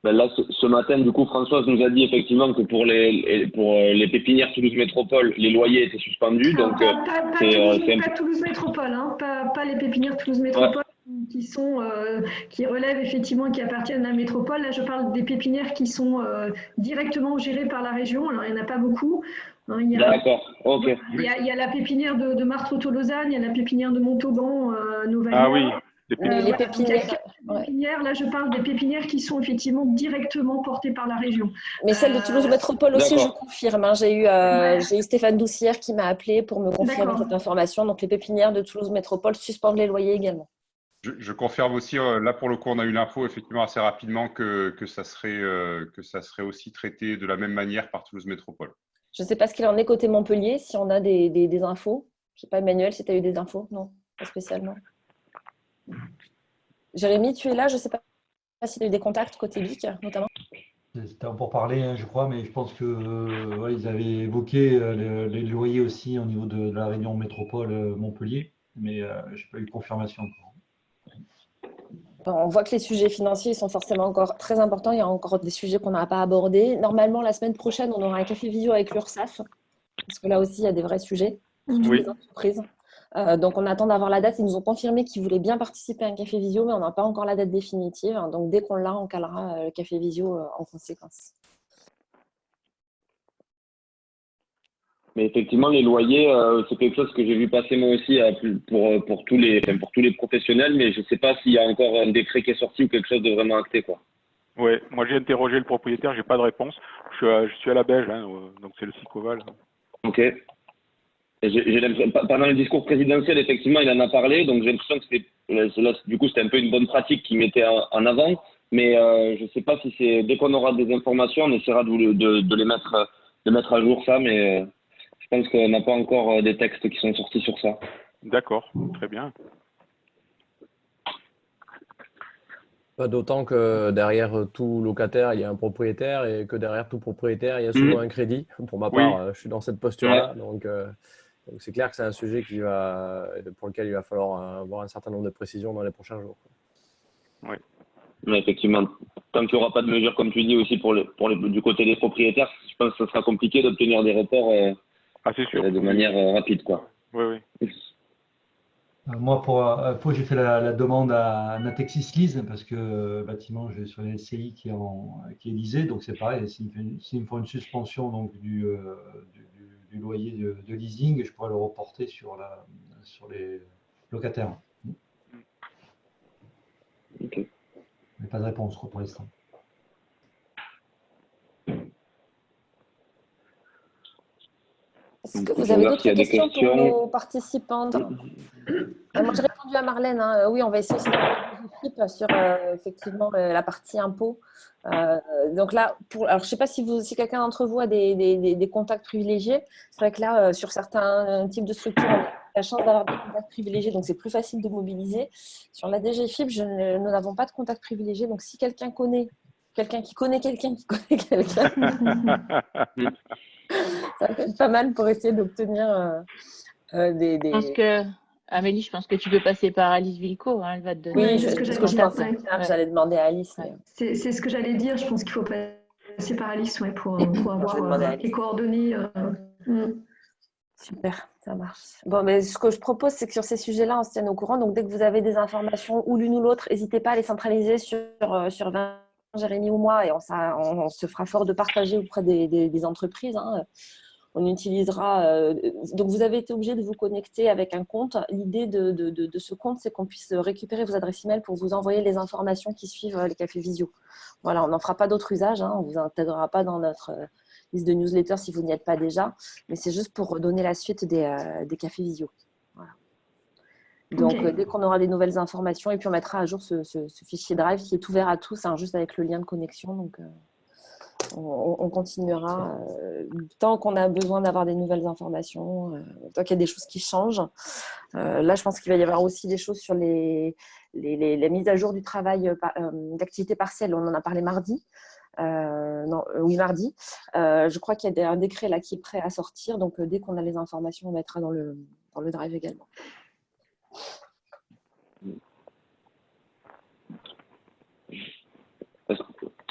A: Là, ce matin, du coup, Françoise nous a dit effectivement que pour les pépinières Toulouse Métropole, les loyers étaient suspendus. Donc,
E: pas Toulouse Métropole, hein, pas les pépinières Toulouse Métropole. Ouais. Qui relèvent effectivement, qui appartiennent à la métropole. Là, je parle des pépinières qui sont directement gérées par la région. Alors, il n'y en a pas beaucoup.
A: D'accord, ok.
E: Il y a la pépinière de Martres-Lausanne, il y a la pépinière de Montauban, Novalia.
F: Ah oui,
C: les pépinières.
E: Là, je parle des pépinières qui sont effectivement directement portées par la région.
C: Mais celle de Toulouse Métropole aussi, je confirme. Hein, j'ai eu Stéphane Doucière qui m'a appelé pour me confirmer cette information. Donc, les pépinières de Toulouse Métropole suspendent les loyers également.
D: Je confirme aussi, là pour le coup, on a eu l'info effectivement assez rapidement que ça serait aussi traité de la même manière par Toulouse Métropole.
C: Je ne sais pas ce qu'il en est côté Montpellier, si on a des infos. Je ne sais pas, Emmanuel, si tu as eu des infos. Non, pas spécialement. Jérémy, tu es là, je ne sais pas si tu as eu des contacts côté BIC, notamment.
G: C'était pour parler, hein, je crois, mais je pense que ils avaient évoqué les loyers aussi au niveau de la réunion métropole Montpellier, mais je n'ai pas eu de confirmation encore.
C: On voit que les sujets financiers sont forcément encore très importants. Il y a encore des sujets qu'on n'a pas abordés. Normalement, la semaine prochaine, on aura un café visio avec l'URSSAF, parce que là aussi, il y a des vrais sujets pour toutes les entreprises. Donc, on attend d'avoir la date. Ils nous ont confirmé qu'ils voulaient bien participer à un café visio, mais on n'a pas encore la date définitive. Donc, dès qu'on l'a, on calera le café visio en conséquence.
A: Mais effectivement, les loyers, c'est quelque chose que j'ai vu passer moi aussi pour tous les professionnels, mais je ne sais pas s'il y a encore un décret qui est sorti ou quelque chose de vraiment acté, quoi.
F: Oui, moi j'ai interrogé le propriétaire, j'ai pas de réponse. Je suis à la Belge, hein, donc c'est le Sicoval.
A: Ok. Pendant le discours présidentiel, effectivement, il en a parlé, donc j'ai l'impression que du coup, c'était un peu une bonne pratique qu'il mettait en avant, mais je ne sais pas si c'est dès qu'on aura des informations, on essaiera de les mettre à jour ça, mais je pense qu'on n'a pas encore des textes qui sont sortis sur ça.
F: D'accord, très bien.
I: D'autant que derrière tout locataire, il y a un propriétaire et que derrière tout propriétaire, il y a souvent un crédit. Pour ma part, je suis dans cette posture-là. Ouais. Donc c'est clair que c'est un sujet pour lequel il va falloir avoir un certain nombre de précisions dans les prochains jours.
A: Oui. Mais effectivement, tant qu'il n'y aura pas de mesures, comme tu dis, aussi du côté des propriétaires, je pense que ce sera compliqué d'obtenir des reports
F: c'est sûr.
A: De manière rapide, quoi.
F: Oui.
G: Moi, j'ai fait la demande à Natexis Lise parce que bâtiment, j'ai sur les LCI qui est lisé, donc c'est pareil. S'ils me font une suspension donc du loyer de leasing, je pourrais le reporter sur les locataires.
A: Okay.
G: Mais pas de réponse pour l'instant.
C: Est-ce que vous avez d'autres questions pour nos participants? Moi, j'ai répondu à Marlène. Hein. Oui, on va essayer aussi de sur effectivement la partie impôt. Donc là, alors, je ne sais pas si quelqu'un d'entre vous a des contacts privilégiés. C'est vrai que là, sur certains types de structures, on a la chance d'avoir des contacts privilégiés, donc c'est plus facile de mobiliser. Sur la DGFiP, nous n'avons pas de contacts privilégiés. Donc si quelqu'un connaît quelqu'un qui connaît quelqu'un qui connaît quelqu'un, ça peut être pas mal pour essayer d'obtenir des…
B: Je pense que, Amélie, je pense que tu peux passer par Alice Vilco. Hein, elle va te donner.
C: Oui, c'est ce que j'allais demander à Alice.
E: Ouais. C'est ce que j'allais dire. Je pense qu'il faut passer par Alice pour avoir les coordonnées.
C: Super, ça marche. Bon, mais ce que je propose, c'est que sur ces sujets-là, on se tienne au courant. Donc, dès que vous avez des informations, ou l'une ou l'autre, n'hésitez pas à les centraliser sur Vincent, Jérémy ou moi, et on se fera fort de partager auprès des entreprises. Hein. On utilisera… donc, vous avez été obligé de vous connecter avec un compte. L'idée de ce compte, c'est qu'on puisse récupérer vos adresses email pour vous envoyer les informations qui suivent les cafés visio. Voilà, on n'en fera pas d'autre usage. Hein. On ne vous intégrera pas dans notre liste de newsletters si vous n'y êtes pas déjà. Mais c'est juste pour donner la suite des cafés visio. Voilà. Donc, dès qu'on aura des nouvelles informations, et puis on mettra à jour ce fichier Drive qui est ouvert à tous, hein, juste avec le lien de connexion. Donc, on continuera tant qu'on a besoin d'avoir des nouvelles informations, tant qu'il y a des choses qui changent. Là, je pense qu'il va y avoir aussi des choses sur les mises à jour du travail d'activité partielle. On en a parlé mardi. Mardi. Je crois qu'il y a un décret là qui est prêt à sortir. Donc, dès qu'on a les informations, on mettra dans le Drive également.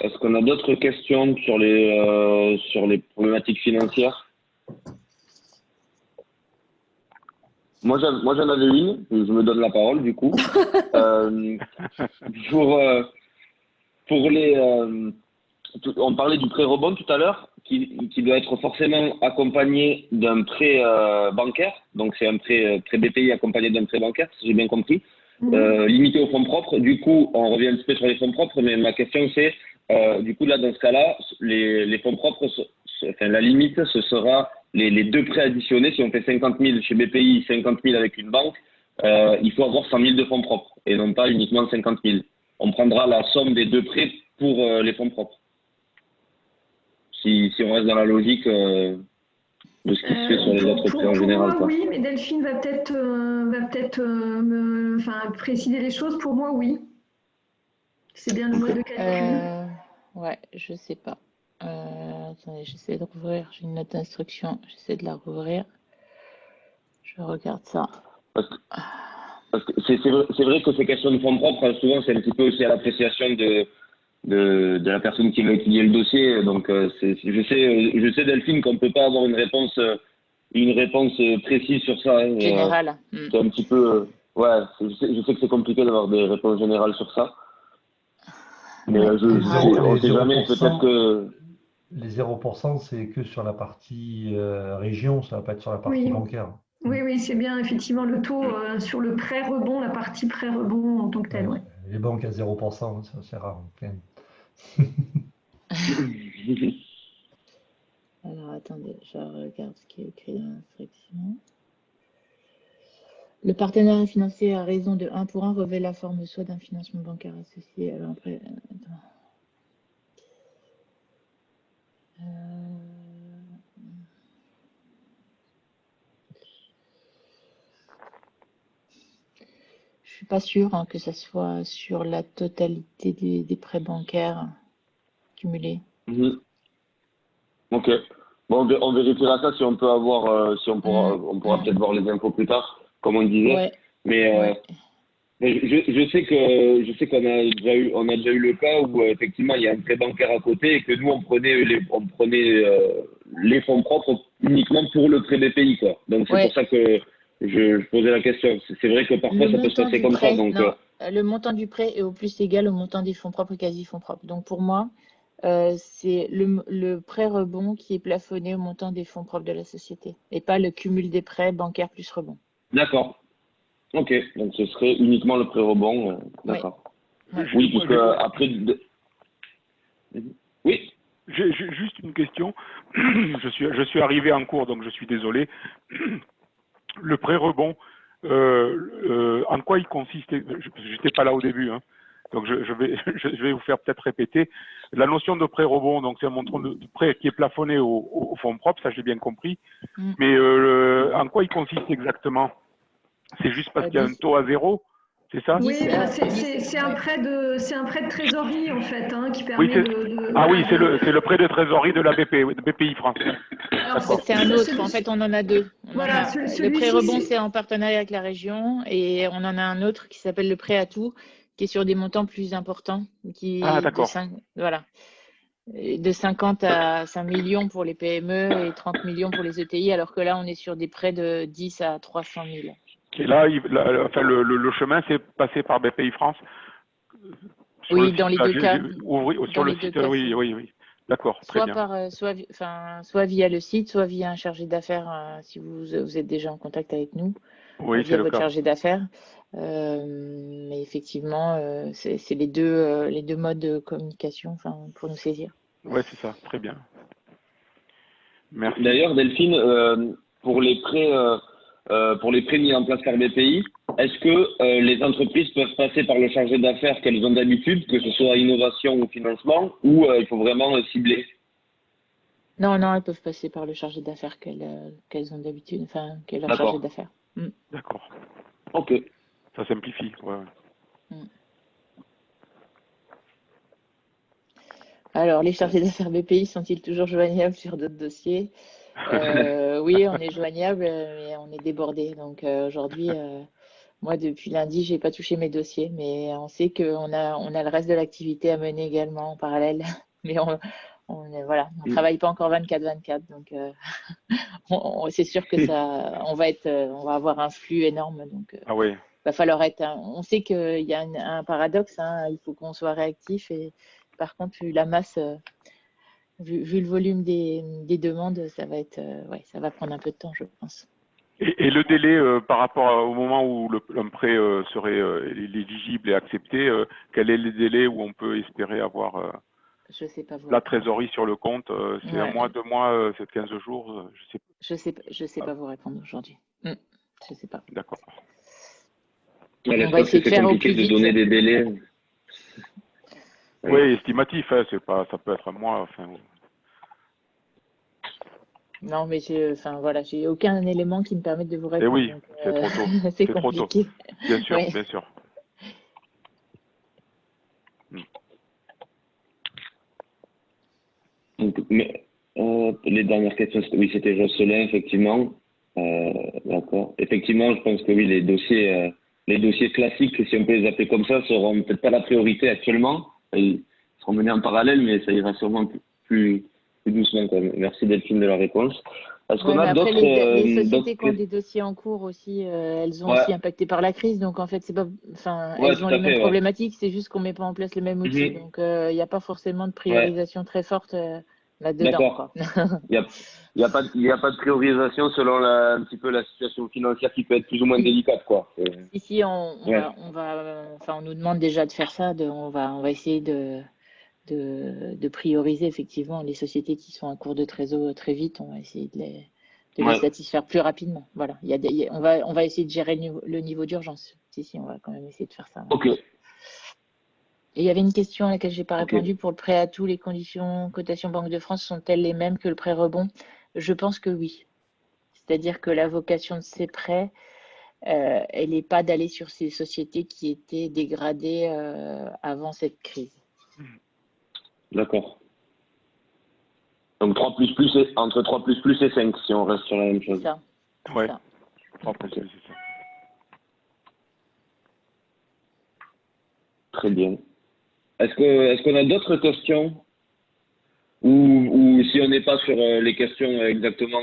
A: Est-ce qu'on a d'autres questions sur les problématiques financières? Moi, j'en avais une. Je me donne la parole, du coup. On parlait du prêt rebond tout à l'heure, qui doit être forcément accompagné d'un prêt bancaire. Donc, c'est un prêt BPI accompagné d'un prêt bancaire, si j'ai bien compris. Limité aux fonds propres. Du coup, on revient un petit peu sur les fonds propres, mais ma question, c'est, du coup, là, dans ce cas-là, les fonds propres, la limite, ce sera les deux prêts additionnés. Si on fait 50 000 chez BPI, 50 000 avec une banque, il faut avoir 100 000 de fonds propres et non pas uniquement 50 000. On prendra la somme des 2 prêts pour les fonds propres. Si on reste dans la logique de ce qui se fait sur les autres prêts en général.
E: Pour moi, oui, mais Delphine va peut-être préciser les choses. Pour moi, oui. C'est bien le mode de calcul.
B: Ouais, je sais pas. Attendez, j'essaie de rouvrir. J'ai une note d'instruction. J'essaie de la rouvrir. Je regarde ça.
A: Parce que c'est vrai que ces questions de fonds propres, souvent, c'est un petit peu aussi à l'appréciation de la personne qui va étudier le dossier. Donc, je sais Delphine, qu'on ne peut pas avoir une réponse précise sur ça. Hein,
B: générale.
A: C'est un petit peu... ouais, je sais que c'est compliqué d'avoir des réponses générales sur ça. Mais on ne sait jamais, peut-être que...
G: Les 0%, c'est que sur la partie région, ça ne va pas être sur la partie bancaire.
E: Oui, c'est bien effectivement le taux sur le prêt-rebond, la partie prêt-rebond en tant que telle. Ouais.
G: Les banques à 0%, c'est rare. Quand même.
B: Alors, attendez, je regarde ce qui est écrit dans l'instruction. Le partenariat financier à raison de 1 pour 1 revêt la forme soit d'un financement bancaire associé. Alors après, je suis pas sûre que ça soit sur la totalité des prêts bancaires cumulés.
A: Ok. Bon, on vérifiera ça si on peut avoir, on pourra peut-être voir les infos plus tard, comme on disait.
B: Ouais.
A: Mais je sais qu'on a déjà eu le cas où effectivement il y a un prêt bancaire à côté et que nous on prenait les fonds propres uniquement pour le prêt BPI, quoi. Donc c'est pour ça que je posais la question. C'est vrai que parfois ça peut se passer comme ça. Donc
B: le montant du prêt est au plus égal au montant des fonds propres et quasi-fonds propres. Donc pour moi, c'est le prêt rebond qui est plafonné au montant des fonds propres de la société et pas le cumul des prêts bancaires plus rebond.
A: D'accord. Ok, donc ce serait uniquement le prêt rebond. D'accord.
B: Ouais.
A: Oui, parce que après. Oui.
F: J'ai juste une question. Je suis arrivé en cours, donc je suis désolé. Le prêt rebond, en quoi il consiste? Je n'étais pas là au début, hein. Donc je vais vous faire peut-être répéter. La notion de prêt rebond, donc c'est un montant de prêt qui est plafonné au fonds propres, ça j'ai bien compris. Mais en quoi il consiste exactement? C'est juste parce qu'il y a un taux à 0, c'est ça?
E: Oui, c'est un prêt de trésorerie en fait, hein, qui permet
F: Ah oui, c'est le prêt de trésorerie de la BPI France.
B: C'est un autre. En fait, on en a deux. Le prêt rebond, c'est en partenariat avec la région, et on en a un autre qui s'appelle le prêt à tout, qui est sur des montants plus importants, de 50 à 5 millions pour les PME et 30 millions pour les ETI, alors que là, on est sur des prêts de 10 à 300 000.
F: Et là, le chemin, c'est passé par BPI France.
B: Oui, dans les deux cas.
F: Sur le site, oui. D'accord, très bien.
B: Soit via le site, soit via un chargé d'affaires, si vous êtes déjà en contact avec nous.
F: Oui,
B: via votre chargé d'affaires. Mais effectivement, c'est les deux modes de communication pour nous saisir.
F: Oui, c'est ça, très bien. Merci.
A: D'ailleurs, Delphine, pour les prêts mis en place par BPI, est-ce que les entreprises peuvent passer par le chargé d'affaires qu'elles ont d'habitude, que ce soit innovation ou financement, ou il faut vraiment cibler?
B: Non, elles peuvent passer par le chargé d'affaires qu'elles ont d'habitude, qu'est leur chargé d'affaires.
F: D'accord.
A: Ok.
F: Ça simplifie, ouais.
B: Alors, les chargés d'affaires BPI sont-ils toujours joignables sur d'autres dossiers? Oui, on est joignable, mais on est débordé. Donc aujourd'hui, moi, depuis lundi, j'ai pas touché mes dossiers, mais on sait qu'on a le reste de l'activité à mener également en parallèle. Mais on travaille pas encore 24/24, donc c'est sûr que on va avoir un flux énorme. Donc va falloir on sait qu'il y a un paradoxe, hein, il faut qu'on soit réactif, et par contre, vu la masse, vu le volume des demandes, ça va prendre un peu de temps, je pense.
F: Et le délai par rapport au moment où un prêt serait éligible et accepté, quel est le délai où on peut espérer avoir
B: je sais pas
F: la trésorerie sur le compte? C'est un mois, 2 mois, c'est 15 jours?
B: Je sais pas vous répondre aujourd'hui. Je sais pas.
F: D'accord.
A: Ouais,
B: On va essayer de
A: c'est
B: faire au
A: compliqué
B: plus
A: de
B: vite.
A: donner des délais.
F: Oui, estimatif, hein, c'est pas, ça peut être un mois. Enfin,
B: Non, mais enfin, voilà, j'ai aucun élément qui me permette de vous
F: eh
B: répondre.
F: oui,
B: Donc,
F: c'est trop tôt.
B: c'est
F: C'est trop tôt.
B: compliqué.
F: Bien sûr,
B: Oui.
F: bien sûr.
A: Donc, les dernières questions, oui, c'était Jocelyn, effectivement. D'accord. Effectivement, je pense que oui, les dossiers classiques, si on peut les appeler comme ça, seront peut-être pas la priorité actuellement. Ils seront menés en parallèle, mais ça ira sûrement plus doucement, quand même. Merci Delphine de la réponse. Est-ce qu'on
B: Mais
A: a
B: après,
A: d'autres
B: les sociétés
A: d'autres
B: qui ont des dossiers en cours aussi, elles ont
A: Ouais,
B: aussi impacté par la crise. Donc, en fait, c'est pas, enfin,
A: ouais,
B: elles ont
A: tout
B: les
A: à
B: mêmes
A: fait, ouais.
B: problématiques. C'est juste qu'on met pas en place les mêmes outils.
A: Mhm.
B: Donc, il n'y a pas forcément de
A: Ouais,
B: priorisation très forte là-dedans,
A: d'accord.
B: quoi.
A: Il y a pas de priorisation selon un petit peu la situation financière qui peut être plus ou moins
B: Si,
A: délicate, quoi.
B: si, on
A: Ouais,
B: va, enfin, on nous demande déjà de faire ça. On va essayer de prioriser effectivement les sociétés qui sont en cours de trésor très vite. On va essayer de les
A: ouais.
B: satisfaire plus rapidement. Voilà. On va essayer de gérer le niveau d'urgence. Si, on va quand même essayer de faire ça.
A: Ok,
B: Et il y avait une question à laquelle je n'ai pas
A: ok.
B: répondu. Pour le prêt à tous, les conditions cotation Banque de France sont-elles les mêmes que le prêt rebond? Je pense que oui. C'est-à-dire que la vocation de ces prêts, elle n'est pas d'aller sur ces sociétés qui étaient dégradées avant cette crise.
A: D'accord. Donc 3 entre 3 et 5 si on reste sur la même chose.
B: Ça.
F: Ouais.
B: Ça.
F: Après, c'est ça.
A: Très bien. Est-ce qu'on a d'autres questions ou si on n'est pas sur les questions exactement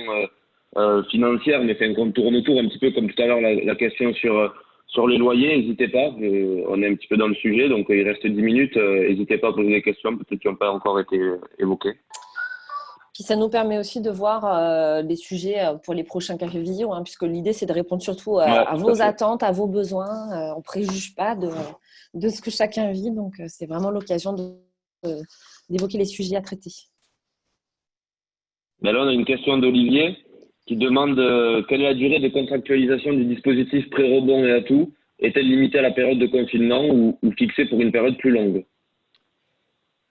A: financières, mais qu'on tourne autour un petit peu comme tout à l'heure la question sur les loyers, n'hésitez pas. On est un petit peu dans le sujet, donc il reste 10 minutes. N'hésitez pas à poser des questions, peut-être qui n'ont pas encore été évoquées.
C: Puis ça nous permet aussi de voir les sujets pour les prochains cafés visio, hein, puisque l'idée c'est de répondre surtout à vos attentes, à vos besoins. On ne préjuge pas de ce que chacun vit, donc c'est vraiment l'occasion d'évoquer les sujets à traiter.
A: Ben là, on a une question d'Olivier qui demande quelle est la durée de contractualisation du dispositif pré-rebond et atout? Est-elle limitée à la période de confinement ou fixée pour une période plus longue?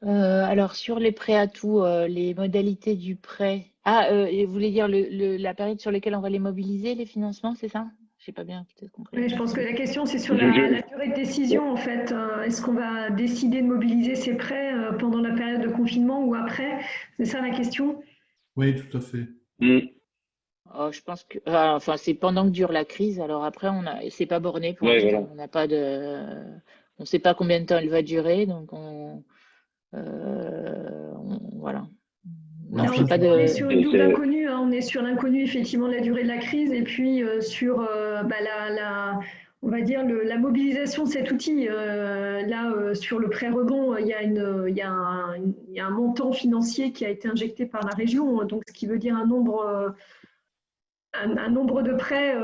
B: Alors, sur les prêts à tout, les modalités du prêt. Et vous voulez dire la période sur laquelle on va les mobiliser, les financements, c'est ça? Je n'ai pas bien peut-être compris.
E: Oui, je pense que la question, c'est sur la durée de décision, en fait. Est-ce qu'on va décider de mobiliser ces prêts pendant la période de confinement ou après? C'est ça la question?
J: Oui, tout à fait.
B: Oh, je pense que, enfin, c'est pendant que dure la crise. Alors après, c'est pas borné pour l'instant.
A: Voilà.
B: On n'a pas on ne sait pas combien de temps elle va durer, donc voilà. Non,
E: on est sur une double inconnue. Hein. On est sur l'inconnu effectivement de la durée de la crise et puis sur on va dire la mobilisation de cet outil. Sur le prêt rebond, il y a un montant financier qui a été injecté par la région, donc ce qui veut dire un nombre de prêts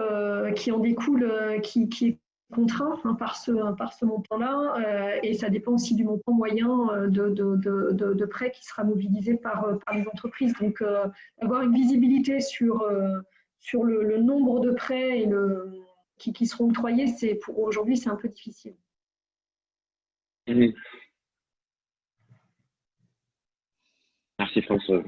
E: qui en découle, qui est contraint par ce montant-là, et ça dépend aussi du montant moyen de prêts qui sera mobilisé par les entreprises. Donc, avoir une visibilité sur le nombre de prêts qui seront octroyés, pour aujourd'hui, c'est un peu difficile.
A: Merci François.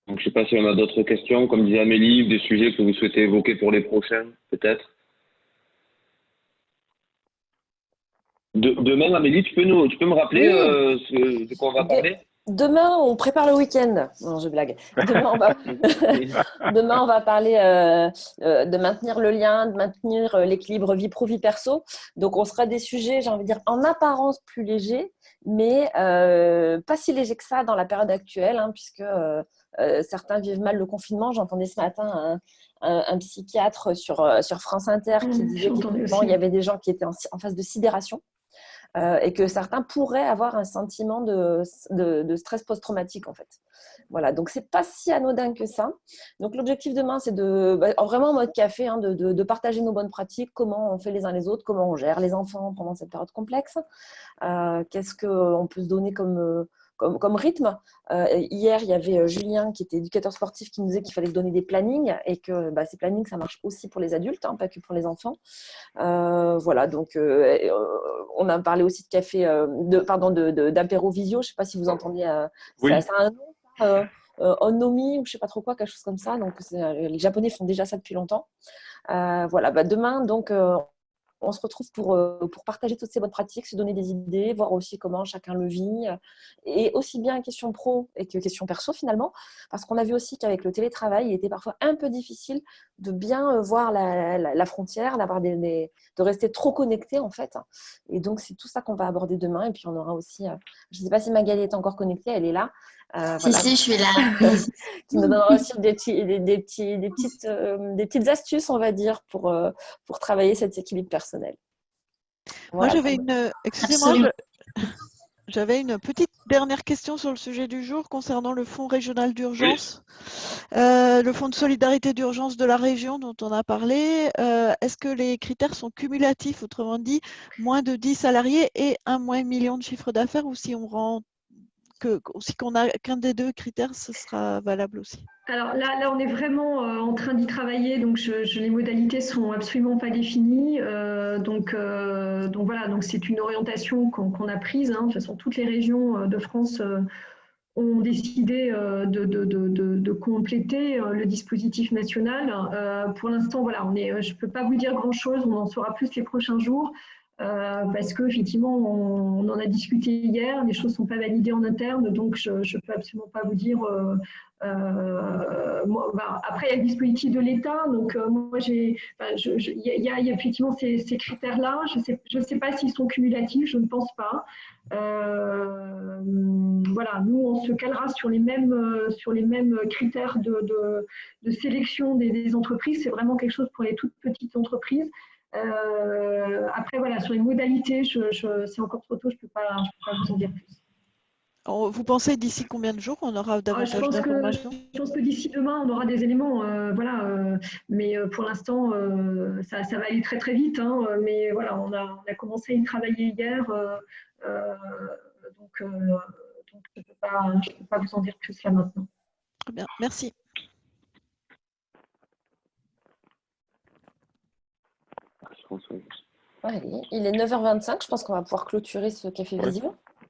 A: Donc, je ne sais pas si on a d'autres questions, comme disait Amélie, des sujets que vous souhaitez évoquer pour les prochains, peut-être. Demain, Amélie, tu peux me rappeler de quoi on va parler?
C: Demain, on prépare le week-end. Non, je blague. Demain, on va parler de maintenir le lien, de maintenir l'équilibre vie pro, vie perso. Donc, on sera des sujets, j'ai envie de dire, en apparence plus légers, mais pas si légers que ça dans la période actuelle, hein, puisque certains vivent mal le confinement. J'entendais ce matin un psychiatre sur France Inter qui disait qu'il y avait des gens qui étaient en phase de sidération. Et que certains pourraient avoir un sentiment de stress post-traumatique en fait. Voilà, donc c'est pas si anodin que ça. Donc l'objectif demain, c'est vraiment en mode café, hein, de partager nos bonnes pratiques, comment on fait les uns les autres, comment on gère les enfants pendant cette période complexe, qu'est-ce qu'on peut se donner comme comme rythme. Hier, il y avait Julien, qui était éducateur sportif, qui nous disait qu'il fallait donner des plannings et que ces plannings, ça marche aussi pour les adultes, hein, pas que pour les enfants. Voilà, donc on a parlé aussi de café, d'apéro visio. Je ne sais pas si vous entendez.
D: Oui.
C: Ça a un nom, Onomi ou je ne sais pas trop quoi, quelque chose comme ça. Donc, les Japonais font déjà ça depuis longtemps. Voilà, demain, donc, on se retrouve pour partager toutes ces bonnes pratiques, se donner des idées, voir aussi comment chacun le vit, et aussi bien question pro et que question perso finalement, parce qu'on a vu aussi qu'avec le télétravail, il était parfois un peu difficile de bien voir la frontière, de rester trop connecté en fait. Et donc, c'est tout ça qu'on va aborder demain. Et puis, on aura aussi, je ne sais pas si Magali est encore connectée, elle est là.
J: Si, je suis là.
C: Qui nous donnera aussi des petites astuces, on va dire, pour travailler cet équilibre personnel.
K: Voilà. Moi, j'avais excusez-moi, j'avais une petite dernière question sur le sujet du jour concernant le fonds régional d'urgence, le fonds de solidarité d'urgence de la région dont on a parlé. Est-ce que les critères sont cumulatifs, autrement dit, moins de 10 salariés et un moins million de chiffre d'affaires, ou si on rend si qu'on a qu'un des deux critères, ce sera valable aussi?
E: Alors là, on est vraiment en train d'y travailler, donc les modalités sont absolument pas définies. Donc voilà, donc c'est une orientation qu'on a prise. Hein. De toute façon, toutes les régions de France ont décidé de compléter le dispositif national. Pour l'instant, voilà, je peux pas vous dire grand-chose. On en saura plus les prochains jours. Parce qu'effectivement, on en a discuté hier, les choses ne sont pas validées en interne, donc je ne peux absolument pas vous dire. Après, il y a le dispositif de l'État, donc moi, il y a effectivement ces critères-là. Je ne sais pas s'ils sont cumulatifs, je ne pense pas. Voilà, nous, on se calera sur les mêmes critères de sélection des entreprises. C'est vraiment quelque chose pour les toutes petites entreprises. Après, voilà, sur les modalités, c'est encore trop tôt, je ne peux pas vous en dire plus.
K: Vous pensez d'ici combien de jours on aura davantage d'informations?
E: Je pense que d'ici demain, on aura des éléments. Mais pour l'instant, ça va aller très très vite. Hein, mais voilà, on a commencé à y travailler hier. Donc, je ne peux pas vous en dire plus là maintenant.
K: Très bien, merci.
C: Allez, il est 9h25, je pense qu'on va pouvoir clôturer ce café visio.